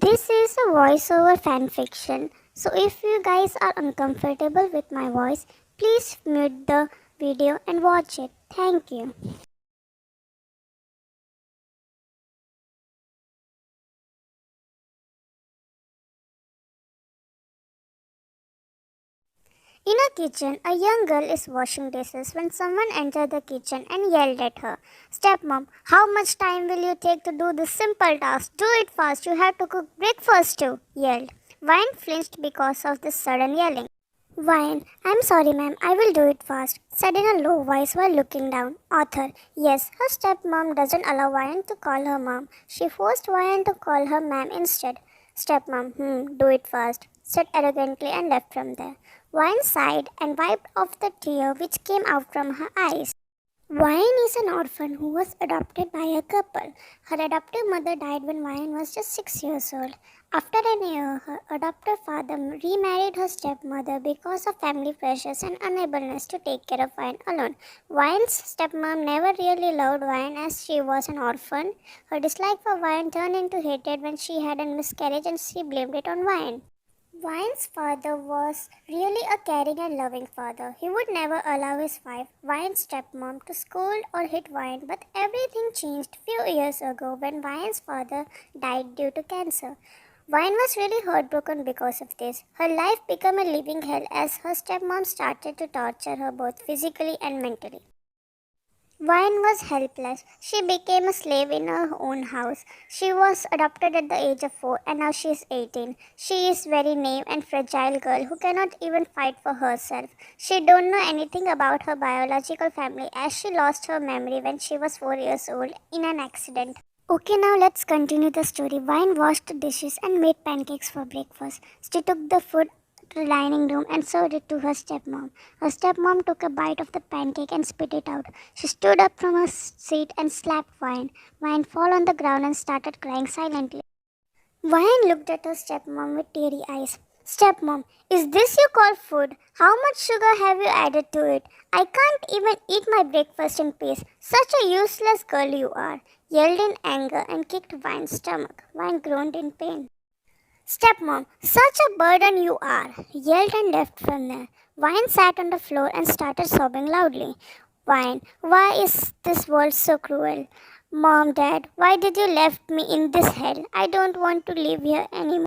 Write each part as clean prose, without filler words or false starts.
This is a voiceover fanfiction, so if you guys are uncomfortable with my voice, please mute the video and watch it. Thank you. In a kitchen, a young girl is washing dishes when someone entered the kitchen and yelled at her. Stepmom, how much time will you take to do this simple task? Do it fast, you have to cook breakfast too, yelled. Vine flinched because of this sudden yelling. Vine, I'm sorry ma'am, I will do it fast, said in a low voice while looking down. Author, yes, her stepmom doesn't allow Vine to call her mom. She forced Vine to call her ma'am instead. Stepmom, do it fast, said arrogantly and left from there. Vine sighed and wiped off the tear which came out from her eyes. Vine is an orphan who was adopted by a couple. Her adoptive mother died when Vine was just 6 years old. After a year, her adoptive father remarried her stepmother because of family pressures and unableness to take care of Vine alone. Vine's stepmom never really loved Vine as she was an orphan. Her dislike for Vine turned into hatred when she had a miscarriage and she blamed it on Vine. Vine's father was really a caring and loving father. He would never allow his wife, Vine's stepmom, to scold or hit Vine, but everything changed few years ago when Vine's father died due to cancer. Vine was really heartbroken because of this. Her life became a living hell as her stepmom started to torture her both physically and mentally. Vine was helpless. She became a slave in her own house. She was adopted at the age of 4 and now she is 18. She is very naive and fragile girl who cannot even fight for herself. She don't know anything about her biological family as she lost her memory when she was 4 years old in an accident. Okay, now let's continue the story. Vine washed the dishes and made pancakes for breakfast. She took the food to the dining room and served it to her stepmom. Her stepmom took a bite of the pancake and spit it out. She stood up from her seat and slapped Vine. Vine fell on the ground and started crying silently. Vine looked at her stepmom with teary eyes. Stepmom, is this you call food? How much sugar have you added to it? I can't even eat my breakfast in peace. Such a useless girl you are, yelled in anger and kicked Vine's stomach. Vine groaned in pain. Stepmom, such a burden you are, yelled and left from there. Vine sat on the floor and started sobbing loudly. Vine, why is this world so cruel? Mom, Dad, why did you left me in this hell? I don't want to live here anymore.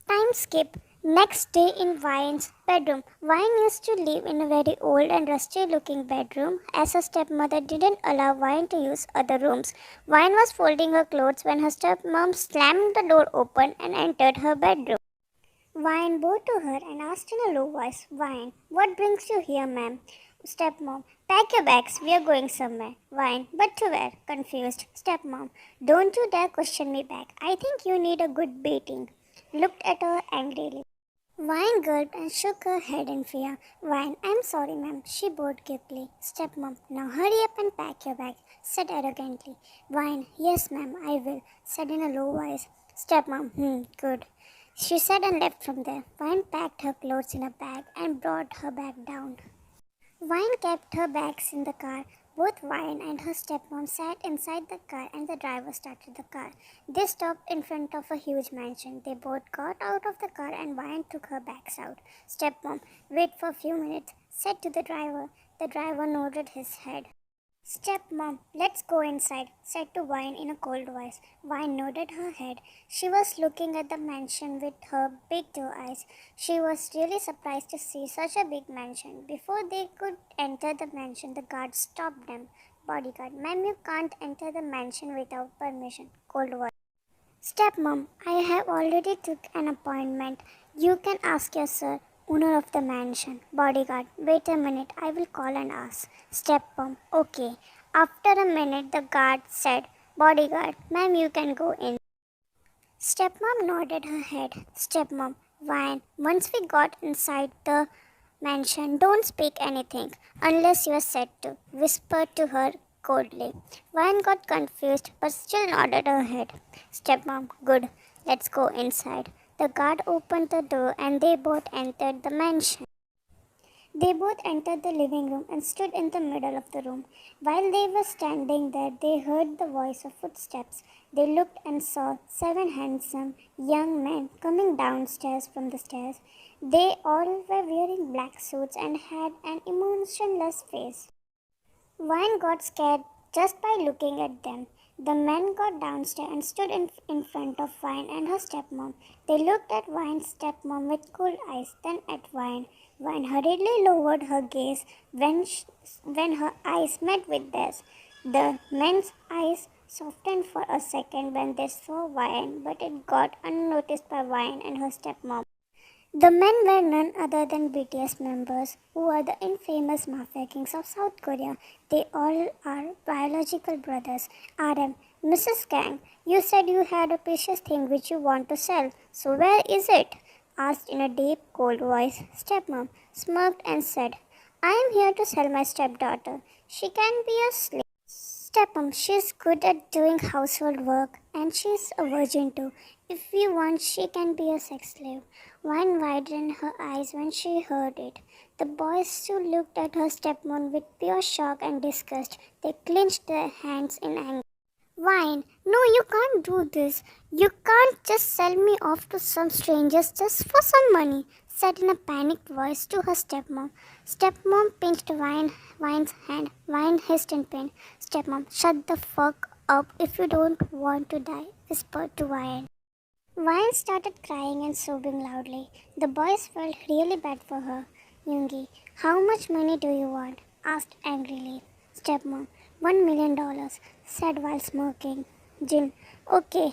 Time skip. Next day in Vine's bedroom. Vine used to live in a very old and rusty looking bedroom as her stepmother didn't allow Vine to use other rooms. Vine was folding her clothes when her stepmom slammed the door open and entered her bedroom. Vine bowed to her and asked in a low voice, Vine, what brings you here, ma'am? Stepmom, pack your bags, we are going somewhere. Vine, but to where? Confused. Stepmom, don't you dare question me back. I think you need a good beating. Looked at her angrily. Vine gulped and shook her head in fear. Vine, I'm sorry, ma'am, she bowed quickly. Stepmom, now hurry up and pack your bag, said arrogantly. Vine, yes, ma'am, I will, said in a low voice. Stepmom, good. She said and left from there. Vine packed her clothes in a bag and brought her back down. Vine kept her bags in the car. Both Vine and her stepmom sat inside the car and the driver started the car. They stopped in front of a huge mansion. They both got out of the car and Vine took her bags out. Stepmom, wait for a few minutes, said to the driver. The driver nodded his head. Stepmom, let's go inside, said to Vine in a cold voice. Vine nodded her head. She was looking at the mansion with her big doe eyes. She was really surprised to see such a big mansion. Before they could enter the mansion, the guard stopped them. Bodyguard, ma'am, you can't enter the mansion without permission. Cold voice. Stepmom, I have already took an appointment. You can ask your sir, owner of the mansion. Bodyguard, wait a minute, I will call and ask. Stepmom, okay. After a minute, the guard said, Bodyguard, ma'am, you can go in. Stepmom nodded her head. Stepmom, Vine, once we got inside the mansion, don't speak anything unless you are said to, whispered to her coldly. Vine got confused but still nodded her head. Stepmom, good, let's go inside. The guard opened the door and they both entered the mansion. They both entered the living room and stood in the middle of the room. While they were standing there, they heard the voice of footsteps. They looked and saw 7 handsome young men coming downstairs from the stairs. They all were wearing black suits and had an emotionless face. Vine got scared just by looking at them. The men got downstairs and stood in front of Vine and her stepmom. They looked at Vine's stepmom with cold eyes, then at Vine. Vine hurriedly lowered her gaze when her eyes met with theirs. The men's eyes softened for a second when they saw Vine, but it got unnoticed by Vine and her stepmom. The men were none other than BTS members, who are the infamous Mafia kings of South Korea. They all are biological brothers. RM, Mrs. Kang, you said you had a precious thing which you want to sell. So where is it? Asked in a deep, cold voice. Stepmom smirked and said, I am here to sell my stepdaughter. She can be a slave. Stepmom, she's good at doing household work and she's a virgin too. If we want, she can be a sex slave. Vine widened her eyes when she heard it. The boys too looked at her stepmom with pure shock and disgust. They clenched their hands in anger. Vine, no, you can't do this. You can't just sell me off to some strangers just for some money, said in a panicked voice to her stepmom. Stepmom pinched Vine's hand. Vine hissed in pain. Stepmom, shut the fuck up if you don't want to die, whispered to Vine. Vine started crying and sobbing loudly. The boys felt really bad for her. Yoongi, how much money do you want? Asked angrily. Stepmom, $1 million, said while smirking. Jin, okay,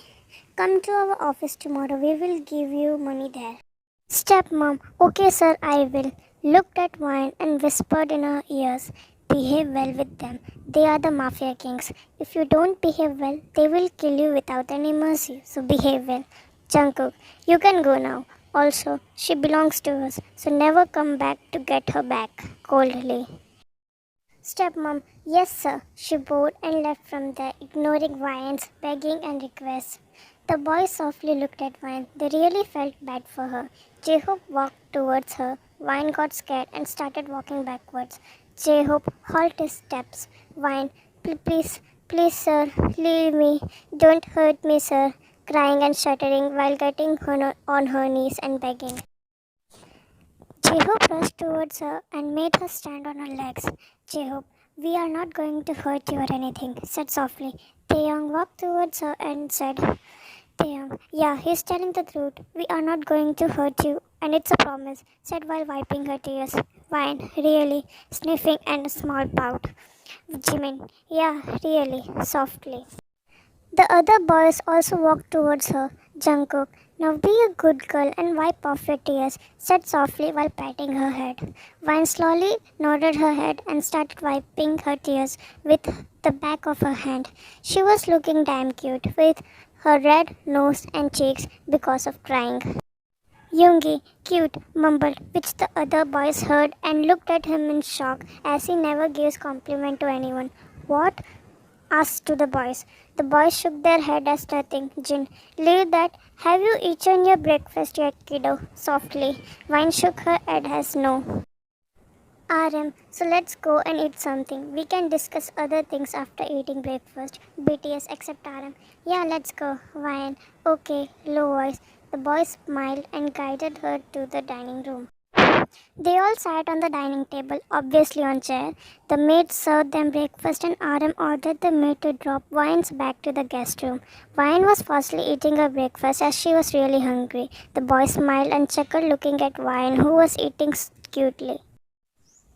come to our office tomorrow. We will give you money there. Stepmom, okay sir, I will. Looked at Vine and whispered in her ears. Behave well with them. They are the Mafia kings. If you don't behave well, they will kill you without any mercy. So behave well. Jungkook, you can go now. Also, she belongs to us, so never come back to get her back. Coldly. Stepmom, yes sir. She bowed and left from there, ignoring Vine's begging and requests. The boys softly looked at Vine. They really felt bad for her. J-Hope walked towards her. Vine got scared and started walking backwards. J-Hope halted his steps. Vine, please sir, leave me. Don't hurt me sir. Crying and shuddering while getting on her knees and begging. J-Hope rushed towards her and made her stand on her legs. J-Hope, we are not going to hurt you or anything, said softly. Taeyong walked towards her and said, Taeyong, yeah, he's telling the truth. We are not going to hurt you, and it's a promise, said while wiping her tears. Vine, really, sniffing and a small pout. Jimin, yeah, really, softly. The other boys also walked towards her. Jungkook, now be a good girl and wipe off your tears, said softly while patting her head. Vine slowly nodded her head and started wiping her tears with the back of her hand. She was looking damn cute with her red nose and cheeks because of crying. Yoongi, cute, mumbled, which the other boys heard and looked at him in shock as he never gives compliment to anyone. What? Asked to the boys. The boys shook their head as nothing. Jin, leave that. Have you eaten your breakfast yet, kiddo? Softly. Vine shook her head as no. RM, so let's go and eat something. We can discuss other things after eating breakfast. BTS except RM. Yeah, let's go. Vine. Okay, low voice. The boys smiled and guided her to the dining room. They all sat on the dining table, obviously on chair. The maid served them breakfast and RM ordered the maid to drop Vine's back to the guest room. Vine was fastly eating her breakfast as she was really hungry. The boy smiled and chuckled looking at Vine, who was eating cutely.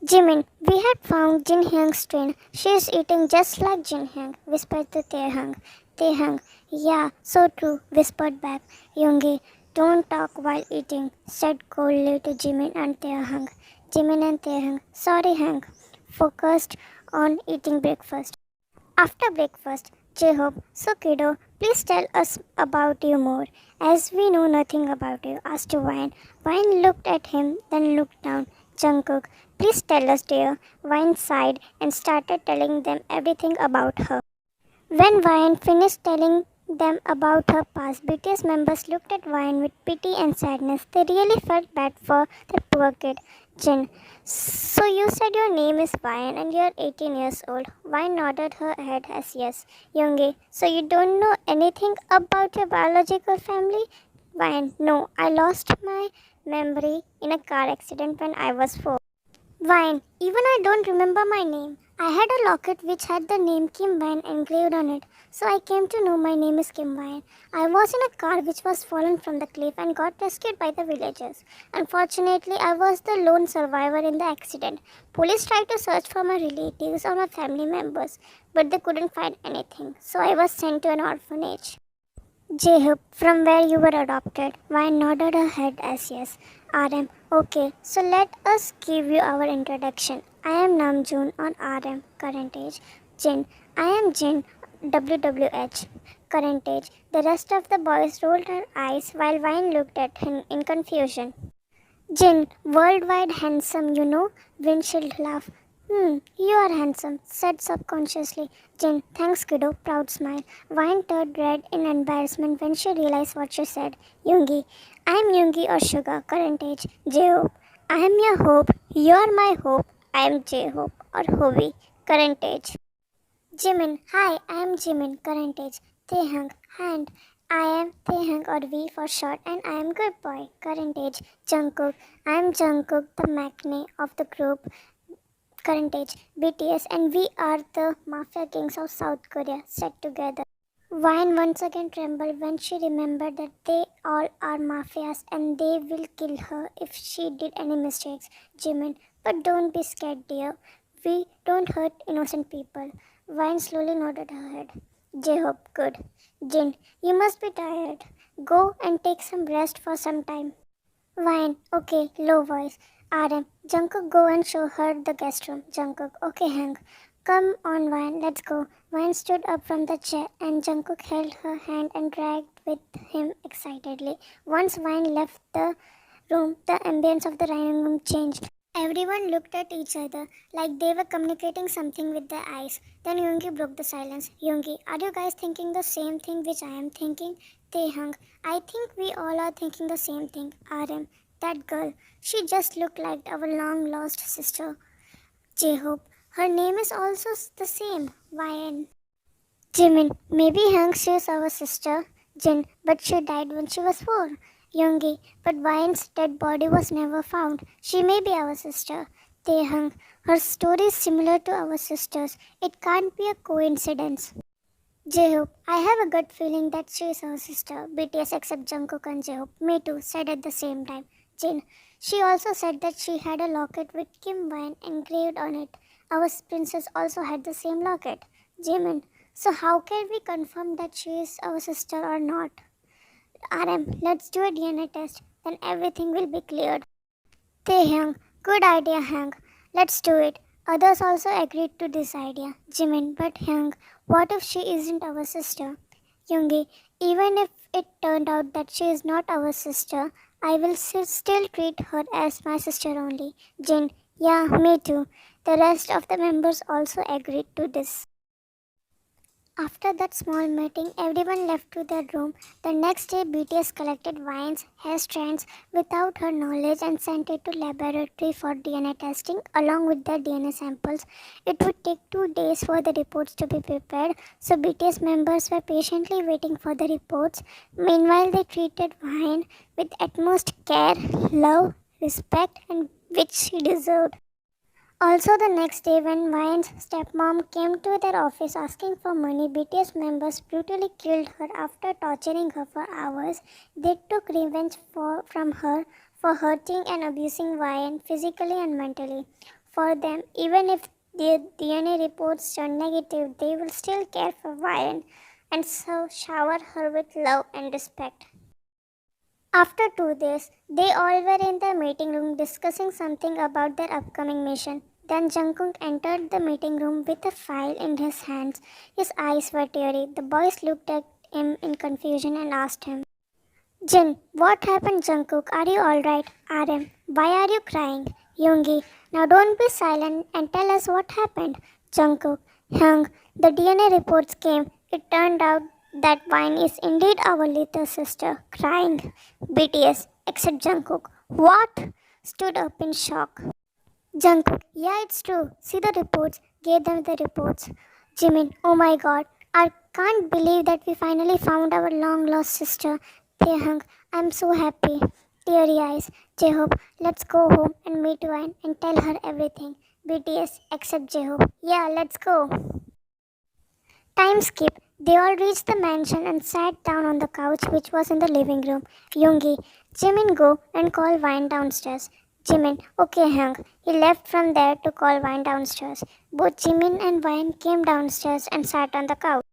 Jimin, we had found Jin Hyung's twin. She is eating just like Jin Hyung, whispered to Taehyung. Taehyung, yeah, so true, whispered back. Yoongi, don't talk while eating, said coldly to Jimin and Taehyung. Jimin and Taehyung, sorry Hyung, focused on eating breakfast. After breakfast, J-Hope, so kiddo, please tell us about you more, as we know nothing about you, asked Vine. Vine looked at him, then looked down. Jungkook, please tell us dear. Vine sighed and started telling them everything about her. When Vine finished telling them about her past. BTS members looked at Vine with pity and sadness. They really felt bad for that poor kid. Jin. So you said your name is Vine and you're 18 years old. Vine nodded her head as yes. Yoongi. So you don't know anything about your biological family? Vine. No, I lost my memory in a car accident when I was 4. Vine, even I don't remember my name. I had a locket which had the name Kim Vine engraved on it, so I came to know my name is Kim Vine. I was in a car which was fallen from the cliff and got rescued by the villagers. Unfortunately, I was the lone survivor in the accident. Police tried to search for my relatives or my family members, but they couldn't find anything, so I was sent to an orphanage. Jacob, from where you were adopted. Vine nodded her head as yes. RM, okay, so let us give you our introduction. I am Namjoon on RM, current age. Jin, I am Jin, WWH, current age. The rest of the boys rolled her eyes while Vine looked at him in confusion. Jin, worldwide handsome, you know. Windshield laugh. You are handsome, said subconsciously. Jin, thanks, kiddo. Proud smile. Vine turned red in embarrassment when she realized what she said. Yoongi, I am Yoongi or Sugar, current age. J-Hope, I am your hope. You are my hope. I am J-Hope or Hovi, current age. Jimin, hi, I am Jimin, current age. Taehang, hand. I am Taehang or V for short and I am good boy, current age. Jungkook, I am Jungkook, the maknae of the group, current age. BTS and we are the Mafia kings of South Korea, set together. Vine once again trembled when she remembered that they all are mafias and they will kill her if she did any mistakes. Jimin, but don't be scared, dear. We don't hurt innocent people. Vine slowly nodded her head. J-Hope, good. Jin, you must be tired. Go and take some rest for some time. Vine, okay, low voice. RM, Jungkook, go and show her the guest room. Jungkook, okay, Hank. Come on, Vine, let's go. Vine stood up from the chair and Jungkook held her hand and dragged with him excitedly. Once Vine left the room, the ambience of the dining room changed. Everyone looked at each other like they were communicating something with their eyes. Then Yoongi broke the silence. Yoongi, are you guys thinking the same thing which I am thinking? Taehang, I think we all are thinking the same thing. RM, that girl, she just looked like our long lost sister. J-Hope, her name is also the same. YN. Jimin, maybe Hank, she is our sister. Jin, but she died when she was 4. Yoongi, but Vine's dead body was never found. She may be our sister. Taehang, her story is similar to our sister's. It can't be a coincidence. J-Hope, I have a gut feeling that she is our sister. BTS except Jungkook and J-Hope. Me too, said at the same time. Jin, she also said that she had a locket with Kim Vine engraved on it. Our princess also had the same locket. Jimin, so how can we confirm that she is our sister or not? RM, let's do a DNA test, then everything will be cleared. Taehyung, good idea, Hank. Let's do it. Others also agreed to this idea. Jimin, but Hank, what if she isn't our sister? Yoongi, even if it turned out that she is not our sister, I will still treat her as my sister only. Jin, yeah, me too. The rest of the members also agreed to this. After that small meeting, everyone left to their room. The next day, BTS collected Vine's hair strands without her knowledge and sent it to laboratory for DNA testing along with their DNA samples. It would take 2 days for the reports to be prepared, so BTS members were patiently waiting for the reports. Meanwhile, they treated Vine with utmost care, love, respect, and which she deserved. Also, the next day, when Vine's stepmom came to their office asking for money, BTS members brutally killed her after torturing her for hours. They took revenge from her for hurting and abusing Vine physically and mentally. For them, even if their DNA reports turned negative, they will still care for Vine and so shower her with love and respect. After 2 days, they all were in the meeting room discussing something about their upcoming mission. Then Jungkook entered the meeting room with a file in his hands. His eyes were teary. The boys looked at him in confusion and asked him, Jin, what happened, Jungkook? Are you alright? RM, why are you crying? Yoongi, now don't be silent and tell us what happened. Jungkook, Hyung, the DNA reports came. It turned out That Vine is indeed our little sister, crying. BTS, except Jungkook. What? Stood up in shock. Jungkook, yeah, it's true. See the reports. Gave them the reports. Jimin, oh my god. I can't believe that we finally found our long lost sister. Taehang, I'm so happy. Teary eyes. Jehob, let's go home and meet Vine and tell her everything. BTS, except Jehob. Yeah, let's go. Time skip. They all reached the mansion and sat down on the couch which was in the living room. Yoongi, Jimin go and call Vine downstairs. Jimin, okay Hung. He left from there to call Vine downstairs. Both Jimin and Vine came downstairs and sat on the couch.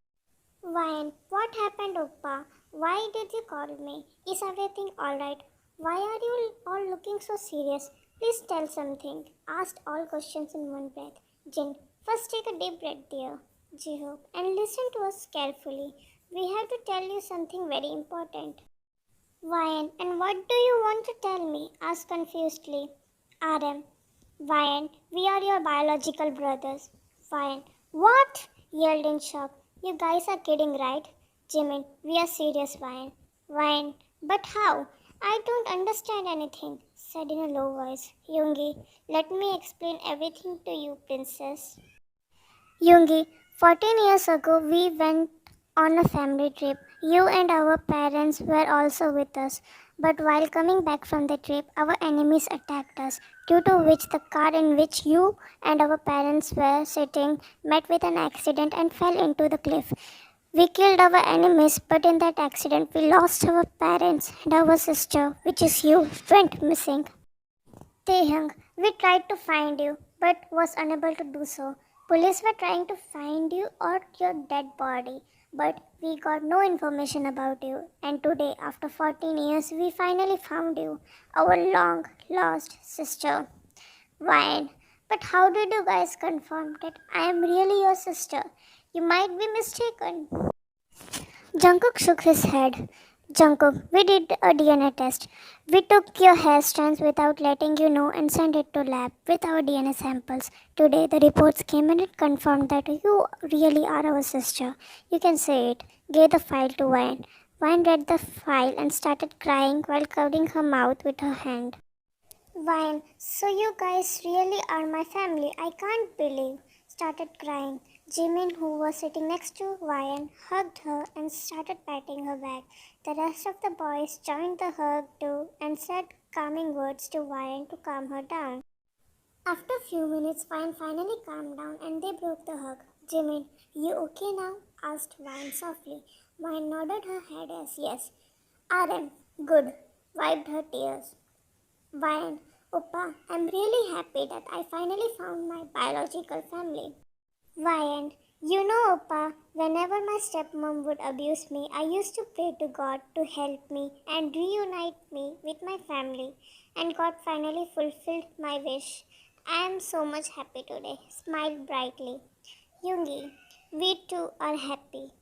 Vine, what happened, Oppa? Why did you call me? Is everything alright? Why are you all looking so serious? Please tell something. Asked all questions in one breath. Jin, first take a deep breath, dear. Jihook, and listen to us carefully. We have to tell you something very important. Vine, and what do you want to tell me? Asked confusedly. RM. Vine, we are your biological brothers. Vine, what? Yelled in shock. You guys are kidding, right? Jimin, we are serious, Vine. Vine, but how? I don't understand anything, said in a low voice. Yoongi, let me explain everything to you, princess. Yoongi, 14 years ago we went on a family trip. You and our parents were also with us. But while coming back from the trip, our enemies attacked us, due to which the car in which you and our parents were sitting met with an accident and fell into the cliff. We killed our enemies, but in that accident we lost our parents and our sister, which is you, went missing. Taehyung, we tried to find you, but was unable to do so. Police were trying to find you or your dead body, but we got no information about you. And today, after 14 years, we finally found you, our long lost sister. Ryan, but how did you guys confirm that I am really your sister? You might be mistaken. Jungkook shook his head. Jungkook, we did a DNA test. We took your hair strands without letting you know and sent it to lab with our DNA samples. Today the reports came and it confirmed that you really are our sister. You can say it. Gave the file to Vine. Vine read the file and started crying while covering her mouth with her hand. Vine, so you guys really are my family. I can't believe. Started crying. Jimin, who was sitting next to Vine, hugged her and started patting her back. The rest of the boys joined the hug too and said calming words to Vine to calm her down. After a few minutes, Vine finally calmed down and they broke the hug. Jimin, you okay now? Asked Vine softly. Vine nodded her head as yes. RM, good. Wiped her tears. Vine, Oppa, I'm really happy that I finally found my biological family. Vine, you know, Oppa, whenever my stepmom would abuse me, I used to pray to God to help me and reunite me with my family. And God finally fulfilled my wish. I am so much happy today. Smiled brightly. Yoongi, we too are happy.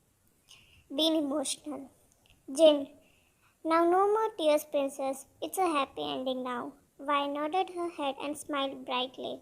Being emotional. Jin, now no more tears, princess. It's a happy ending now. Vi nodded her head and smiled brightly.